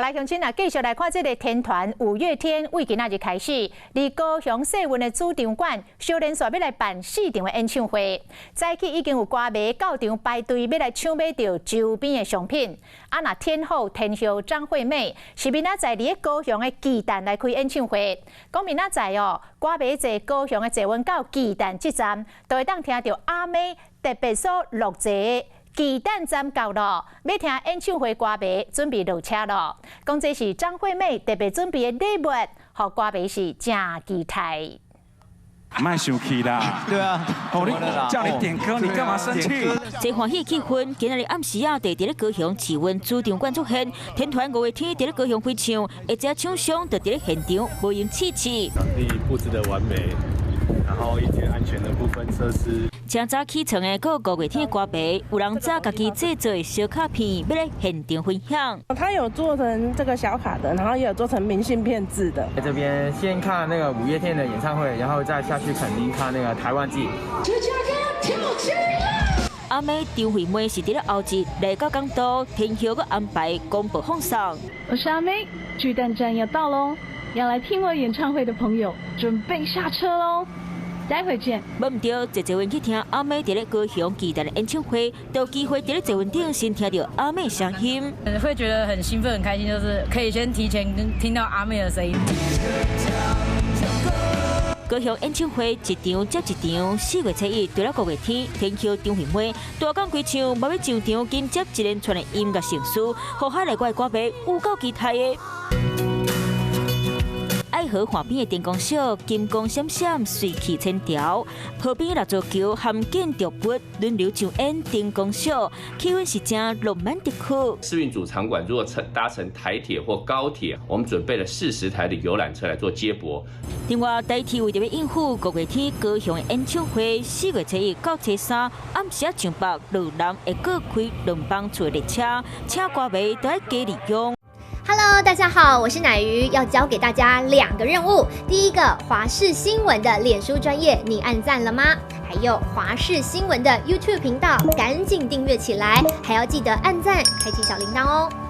来，乡亲啊，继续来看这个天团五月天，为今仔日开始，伫高雄世运的主场馆，小连续要来办4场的演唱会。早起已经有歌迷到场排队，要来抢买到周边的商品。啊，那天后天后张惠妹是明仔载伫高雄的巨蛋来开演唱会。讲明仔载哦，歌迷在高雄的坐稳到巨蛋这站，都会当听到阿妹特别所录制。巨蛋站到了，要听演唱会歌迷准备落车了。讲这是张惠妹特别准备的礼物，互歌迷是真期待。卖生气啦！对啊，叫你点歌，你干嘛生气？这欢喜气氛，今日暗时啊，伫咧高雄市运主场馆出现，天团5月天伫咧高雄开唱，而且厂商就伫咧现场无用气气。场地布置的完美，然后一些安全的部分设施。正早起床的个5月天的歌迷，有人早家己制作的小卡片，要来现场分享。他有做成这个小卡的，然后也有做成明信片制的。在这边先看那个5月天的演唱会，然后再下去垦丁看那个台湾季。阿妹张惠妹是伫咧后日来到港都，天后个安排公布放送。我是阿妹，巨蛋站要到喽，要来听我演唱会的朋友准备下车喽。待会见。无唔对，坐坐稳去听阿妹伫咧高雄巨蛋的演唱会，都有机会伫咧坐稳顶先听到阿妹声音，会觉得很兴奋、很开心，就是可以先提前听到阿妹的声音。高雄演唱会一场接一场，4月7日除了5月天，天后张惠妹大港开唱，要上场紧接一连串的音乐盛事，互海内外歌迷有够期待的。爱河岸边的电光秀，金光闪闪，水气千条。河边的蜡烛球和建筑物轮流上演电光秀，气氛是真浪漫的酷。世运主场馆如果搭乘台铁或高铁，我们准备了40台的游览车来做接驳。另外，台铁为着要应付5月天高雄的演唱会，4月7日到7、3暗时上北、路南会各开2班出列车，请歌迷都要加利用。Hello， 大家好，我是乃瑜，要教给大家2个任务。第一个，华视新闻的脸书专页，你按赞了吗？还有华视新闻的 YouTube 频道，赶紧订阅起来，还要记得按赞，开启小铃铛哦。